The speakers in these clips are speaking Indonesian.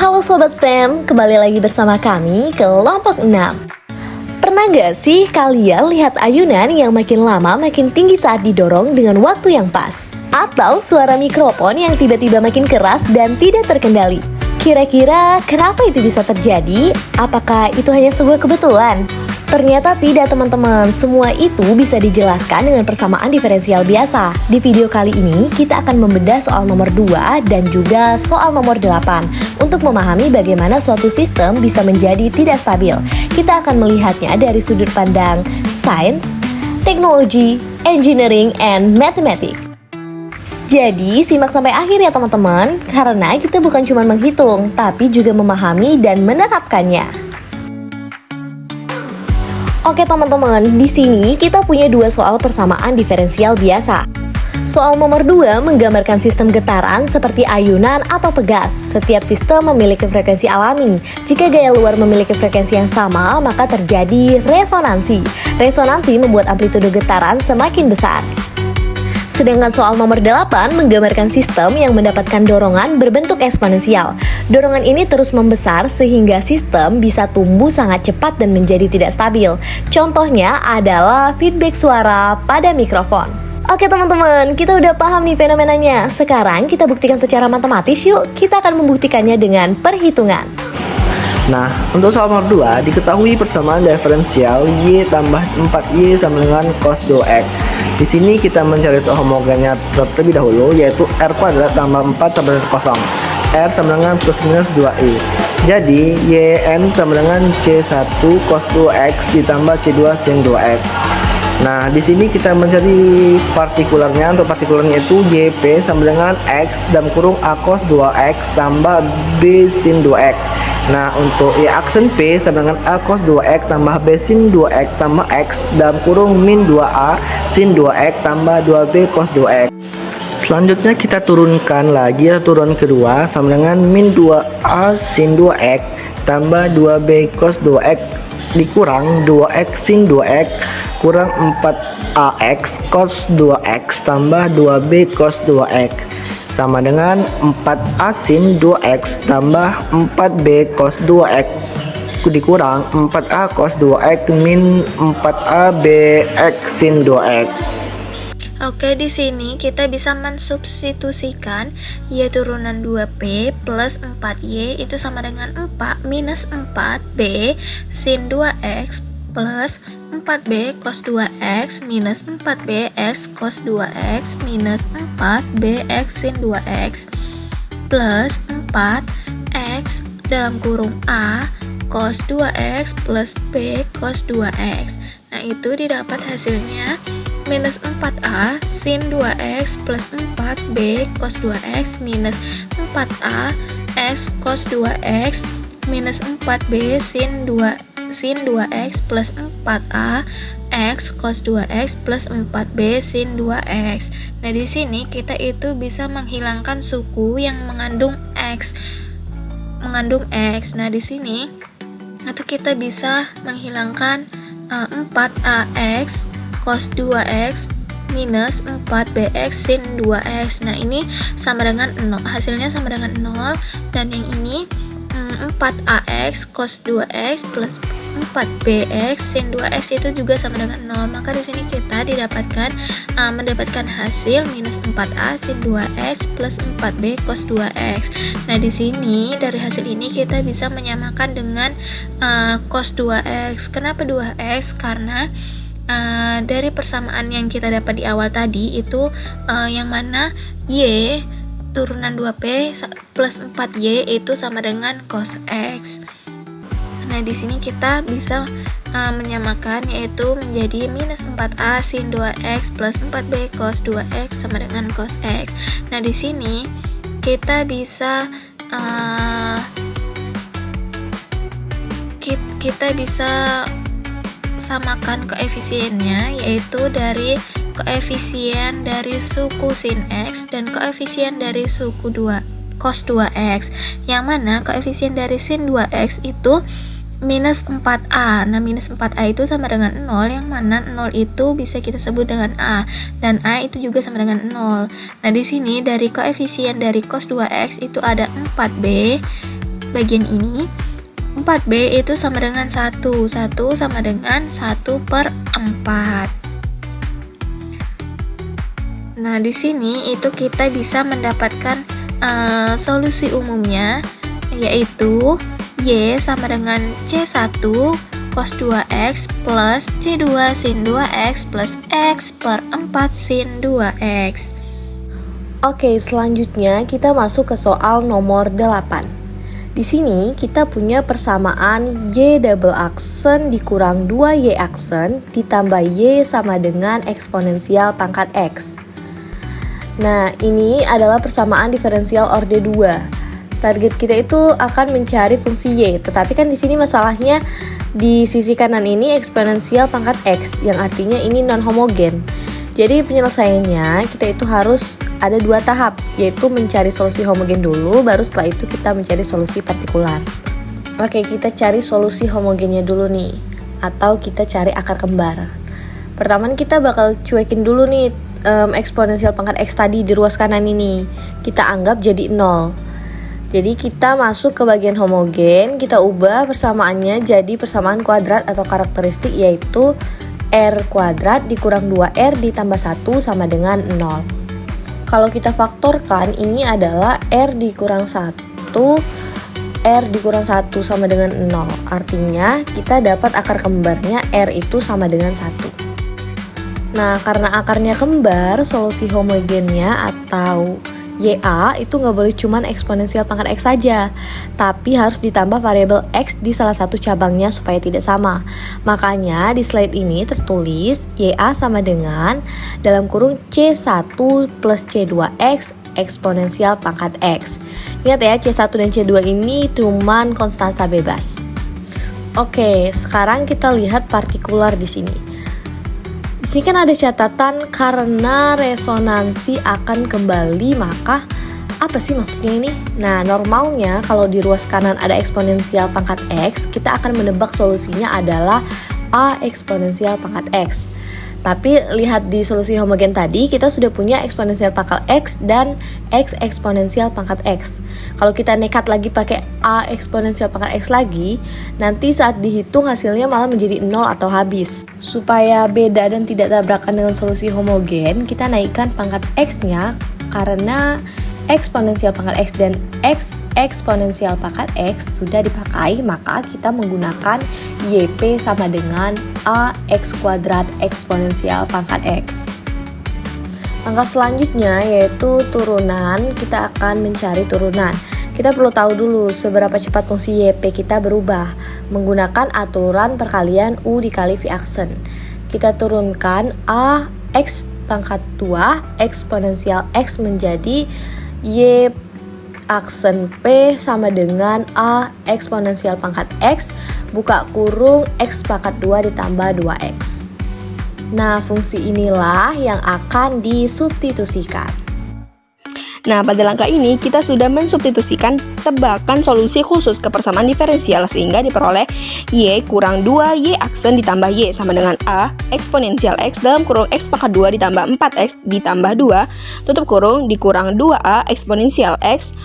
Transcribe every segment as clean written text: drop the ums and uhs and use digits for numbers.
Halo Sobat STEM, kembali lagi bersama kami kelompok 6. Pernah gak sih kalian lihat ayunan yang makin lama makin tinggi saat didorong dengan waktu yang pas? Atau suara mikrofon yang tiba-tiba makin keras dan tidak terkendali? Kira-kira kenapa itu bisa terjadi? Apakah itu hanya sebuah kebetulan? Ternyata tidak teman-teman, semua itu bisa dijelaskan dengan persamaan diferensial biasa. Di video kali ini, kita akan membedah soal nomor 2 dan juga soal nomor 8 untuk memahami bagaimana suatu sistem bisa menjadi tidak stabil. Kita akan melihatnya dari sudut pandang sains, teknologi, engineering, and mathematics. Jadi, simak sampai akhir ya teman-teman, karena kita bukan cuma menghitung, tapi juga memahami dan menerapkannya. Oke teman-teman, di sini kita punya dua soal persamaan diferensial biasa. Soal nomor 2 menggambarkan sistem getaran seperti ayunan atau pegas. Setiap sistem memiliki frekuensi alami. Jika gaya luar memiliki frekuensi yang sama, maka terjadi resonansi. Resonansi membuat amplitude getaran semakin besar. Sedangkan soal nomor 8 menggambarkan sistem yang mendapatkan dorongan berbentuk eksponensial. Dorongan ini terus membesar sehingga sistem bisa tumbuh sangat cepat dan menjadi tidak stabil. Contohnya adalah feedback suara pada mikrofon. Oke teman-teman, kita udah paham nih fenomenanya. Sekarang kita buktikan secara matematis yuk. Kita akan membuktikannya dengan perhitungan. Nah, untuk soal nomor 2 diketahui persamaan diferensial Y tambah 4Y sama dengan cos 2X. Di sini kita mencari homogennya terlebih dahulu, yaitu R kuadrat tambah 4 sama dengan kosong. R sama dengan plus minus 2I. Jadi, YN sama dengan C1 cos 2X ditambah C2 sin 2X. Nah, di sini kita mencari partikularnya. Untuk partikularnya itu YP sama dengan X dalam kurung A cos 2X tambah B sin 2X. Nah, untuk Y aksen P sama dengan A cos 2X tambah B sin 2X tambah X dalam kurung min 2A sin 2X tambah 2B cos 2X. Selanjutnya kita turunkan lagi turunan kedua sama dengan min 2A sin 2X tambah 2B cos 2X dikurang 2X sin 2X kurang 4AX cos 2X tambah 2B cos 2X sama dengan 4A sin 2X tambah 4B cos 2X dikurang 4A cos 2X min 4A BX sin 2X. Oke, di sini kita bisa mensubstitusikan Y turunan 2P plus 4Y itu sama dengan 4 minus 4B sin 2X plus 4B cos 2X minus 4BX cos 2X minus 4BX sin 2X plus 4X dalam kurung A cos 2X plus B cos 2X. Nah, itu didapat hasilnya minus 4A sin 2X plus 4B cos 2X minus 4A X cos 2X minus 4B sin 2X plus 4A X cos 2X plus 4B sin 2X. Nah, di sini kita itu bisa menghilangkan suku yang mengandung X. Nah, di sini atau kita bisa menghilangkan 4AX cos 2X minus 4BX sin 2X. Nah, ini sama dengan 0. Hasilnya sama dengan 0. Dan yang ini 4AX cos 2X plus 4BX sin 2X itu juga sama dengan 0. Maka di sini kita mendapatkan hasil minus 4A sin 2X plus 4B cos 2X. Nah, di sini dari hasil ini kita bisa menyamakan dengan cos 2X. Kenapa 2X? Karena dari persamaan yang kita dapat di awal tadi itu yang mana Y turunan 2P plus 4Y itu sama dengan cos X. Nah, di sini kita bisa menyamakan, yaitu menjadi minus 4A sin 2X plus 4B cos 2X sama dengan cos X. Nah, di sini kita bisa samakan koefisiennya, yaitu dari koefisien dari suku sin X dan koefisien dari suku cos 2X, yang mana koefisien dari sin 2X itu minus 4A. Nah, minus 4A itu sama dengan 0, yang mana 0 itu bisa kita sebut dengan A, dan A itu juga sama dengan 0. Nah, di sini dari koefisien dari cos 2X itu ada 4B bagian ini, 4B itu sama dengan 1 sama dengan 1/4. Nah, di sini itu kita bisa mendapatkan solusi umumnya, yaitu Y sama dengan C1 cos 2X plus C2 sin 2X plus X/4 sin 2X. Oke, selanjutnya kita masuk ke soal nomor 8. Di sini kita punya persamaan Y double aksen dikurang 2Y aksen ditambah Y sama dengan eksponensial pangkat X. Nah, ini adalah persamaan diferensial orde 2. Target kita itu akan mencari fungsi Y, tetapi kan di sini masalahnya di sisi kanan ini eksponensial pangkat X, yang artinya ini non homogen. Jadi penyelesaiannya kita itu harus ada 2 tahap, yaitu mencari solusi homogen dulu, baru setelah itu kita mencari solusi partikular. Oke, kita cari solusi homogennya dulu nih, atau kita cari akar kembar. Pertama kita bakal cuekin dulu nih eksponensial pangkat X tadi di ruas kanan ini, kita anggap jadi 0. Jadi kita masuk ke bagian homogen, kita ubah persamaannya jadi persamaan kuadrat atau karakteristik, yaitu R kuadrat dikurang 2R ditambah 1 sama dengan 0. Kalau kita faktorkan, ini adalah R dikurang 1 sama dengan 0. Artinya kita dapat akar kembarnya R itu sama dengan 1. Nah, karena akarnya kembar, solusi homogennya atau YA itu nggak boleh cuman eksponensial pangkat X saja, tapi harus ditambah variabel X di salah satu cabangnya supaya tidak sama. Makanya di slide ini tertulis YA sama dengan dalam kurung C1 plus C2X eksponensial pangkat X. Ingat ya, C1 dan C2 ini cuman konstanta bebas. Oke, sekarang kita lihat partikular di sini. Di sini kan ada catatan karena resonansi akan kembali, maka apa sih maksudnya ini? Nah, normalnya kalau di ruas kanan ada eksponensial pangkat X, kita akan menebak solusinya adalah A eksponensial pangkat X. Tapi lihat di solusi homogen tadi, kita sudah punya eksponensial pangkat X dan X eksponensial pangkat X. Kalau kita nekat lagi pakai A eksponensial pangkat X lagi, nanti saat dihitung hasilnya malah menjadi 0 atau habis. Supaya beda dan tidak tabrakan dengan solusi homogen, kita naikkan pangkat X-nya karena eksponensial pangkat X dan X eksponensial pangkat X sudah dipakai, maka kita menggunakan YP sama dengan AX kuadrat eksponensial pangkat X. Langkah selanjutnya yaitu turunan, kita akan mencari turunan. Kita perlu tahu dulu seberapa cepat fungsi YP kita berubah menggunakan aturan perkalian U dikali V aksen. Kita turunkan AX pangkat 2 eksponensial X menjadi Y aksen P sama dengan A eksponensial pangkat X buka kurung X pangkat 2 ditambah 2X. Nah, fungsi inilah yang akan disubstitusikan. Nah, pada langkah ini kita sudah mensubstitusikan tebakan solusi khusus ke persamaan diferensial sehingga diperoleh Y kurang 2Y aksen ditambah Y sama dengan A eksponensial X dalam kurung X pangkat 2 ditambah 4X ditambah 2 tutup kurung dikurang 2A eksponensial X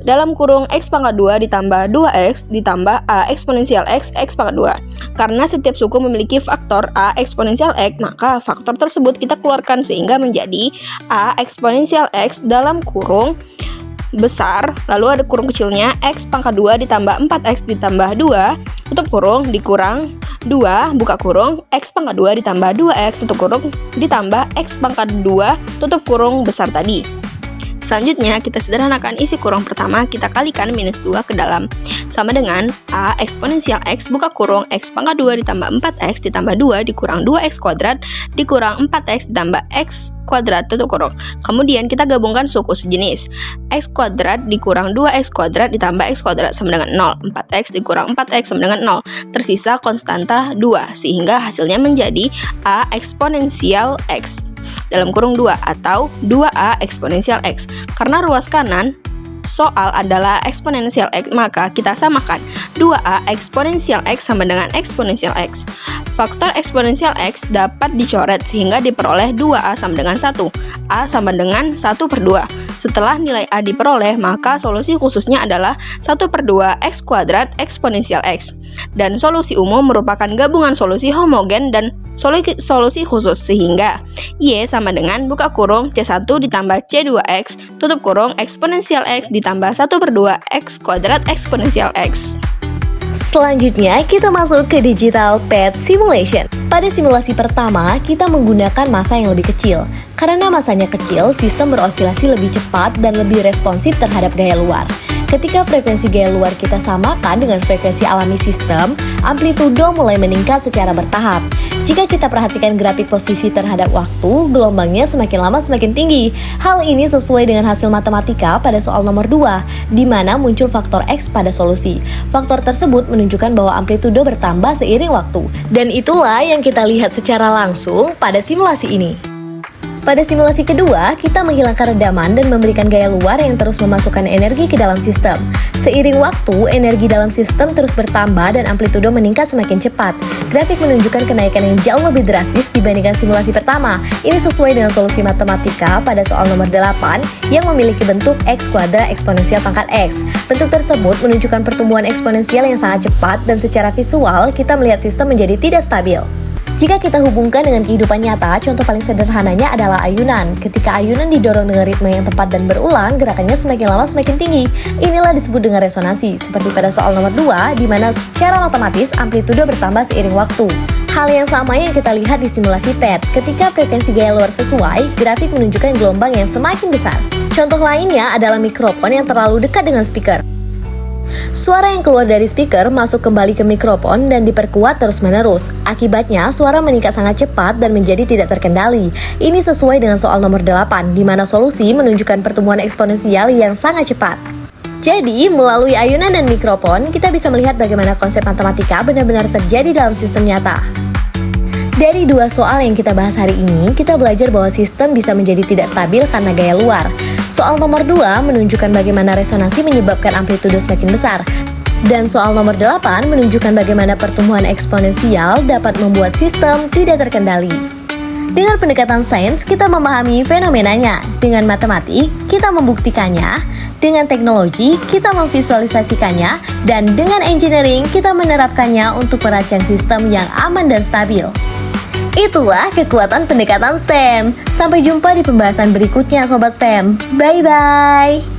dalam kurung X pangkat 2 ditambah 2X ditambah A eksponensial X pangkat 2. Karena setiap suku memiliki faktor A eksponensial X, maka faktor tersebut kita keluarkan sehingga menjadi A eksponensial X dalam kurung besar, lalu ada kurung kecilnya X pangkat 2 ditambah 4X ditambah 2, tutup kurung dikurang 2, buka kurung X pangkat 2 ditambah 2X, tutup kurung ditambah X pangkat 2, tutup kurung besar tadi. Selanjutnya, kita sederhanakan isi kurung pertama, kita kalikan minus 2 ke dalam, sama dengan A eksponensial X buka kurung X pangkat 2 ditambah 4X ditambah 2 dikurang 2X kuadrat dikurang 4X ditambah X kuadrat tutup kurung. Kemudian kita gabungkan suku sejenis. X kuadrat dikurang 2X kuadrat ditambah X kuadrat sama dengan 0. 4X dikurang 4X sama dengan 0. Tersisa konstanta 2, sehingga hasilnya menjadi A eksponensial X dalam kurung 2 atau 2A eksponensial X. Karena ruas kanan soal adalah eksponensial X, maka kita samakan 2A eksponensial X sama dengan eksponensial X. Faktor eksponensial X dapat dicoret sehingga diperoleh 2A sama dengan 1. A sama dengan 1/2. Setelah nilai A diperoleh, maka solusi khususnya adalah 1/2 X kuadrat eksponensial X. Dan solusi umum merupakan gabungan solusi homogen dan solusi khusus, sehingga Y sama dengan buka kurung C1 ditambah C2X tutup kurung eksponensial X ditambah 1/2 X kuadrat eksponensial X. Selanjutnya, kita masuk ke digital pet simulation. Pada simulasi pertama, kita menggunakan massa yang lebih kecil. Karena massanya kecil, sistem berosilasi lebih cepat dan lebih responsif terhadap gaya luar. Ketika frekuensi gaya luar kita samakan dengan frekuensi alami sistem, amplitudo mulai meningkat secara bertahap. Jika kita perhatikan grafik posisi terhadap waktu, gelombangnya semakin lama semakin tinggi. Hal ini sesuai dengan hasil matematika pada soal nomor 2, di mana muncul faktor X pada solusi. Faktor tersebut menunjukkan bahwa amplitudo bertambah seiring waktu. Dan itulah yang kita lihat secara langsung pada simulasi ini. Pada simulasi kedua, kita menghilangkan redaman dan memberikan gaya luar yang terus memasukkan energi ke dalam sistem. Seiring waktu, energi dalam sistem terus bertambah dan amplitudo meningkat semakin cepat. Grafik menunjukkan kenaikan yang jauh lebih drastis dibandingkan simulasi pertama. Ini sesuai dengan solusi matematika pada soal nomor 8 yang memiliki bentuk X kuadrat eksponensial pangkat X. Bentuk tersebut menunjukkan pertumbuhan eksponensial yang sangat cepat dan secara visual kita melihat sistem menjadi tidak stabil. Jika kita hubungkan dengan kehidupan nyata, contoh paling sederhananya adalah ayunan. Ketika ayunan didorong dengan ritme yang tepat dan berulang, gerakannya semakin lama semakin tinggi. Inilah disebut dengan resonansi, seperti pada soal nomor 2, di mana secara matematis amplitudo bertambah seiring waktu. Hal yang sama yang kita lihat di simulasi PET. Ketika frekuensi gaya luar sesuai, grafik menunjukkan gelombang yang semakin besar. Contoh lainnya adalah mikrofon yang terlalu dekat dengan speaker. Suara yang keluar dari speaker masuk kembali ke mikrofon dan diperkuat terus-menerus. Akibatnya, suara meningkat sangat cepat dan menjadi tidak terkendali. Ini sesuai dengan soal nomor 8, di mana solusi menunjukkan pertumbuhan eksponensial yang sangat cepat. Jadi, melalui ayunan dan mikrofon, kita bisa melihat bagaimana konsep matematika benar-benar terjadi dalam sistem nyata. Dari 2 soal yang kita bahas hari ini, kita belajar bahwa sistem bisa menjadi tidak stabil karena gaya luar. Soal nomor 2 menunjukkan bagaimana resonansi menyebabkan amplitudo semakin besar. Dan soal nomor 8 menunjukkan bagaimana pertumbuhan eksponensial dapat membuat sistem tidak terkendali. Dengan pendekatan sains, kita memahami fenomenanya. Dengan matematik, kita membuktikannya. Dengan teknologi, kita memvisualisasikannya. Dan dengan engineering, kita menerapkannya untuk merancang sistem yang aman dan stabil. Itulah kekuatan pendekatan STEM. Sampai jumpa di pembahasan berikutnya Sobat STEM. Bye-bye.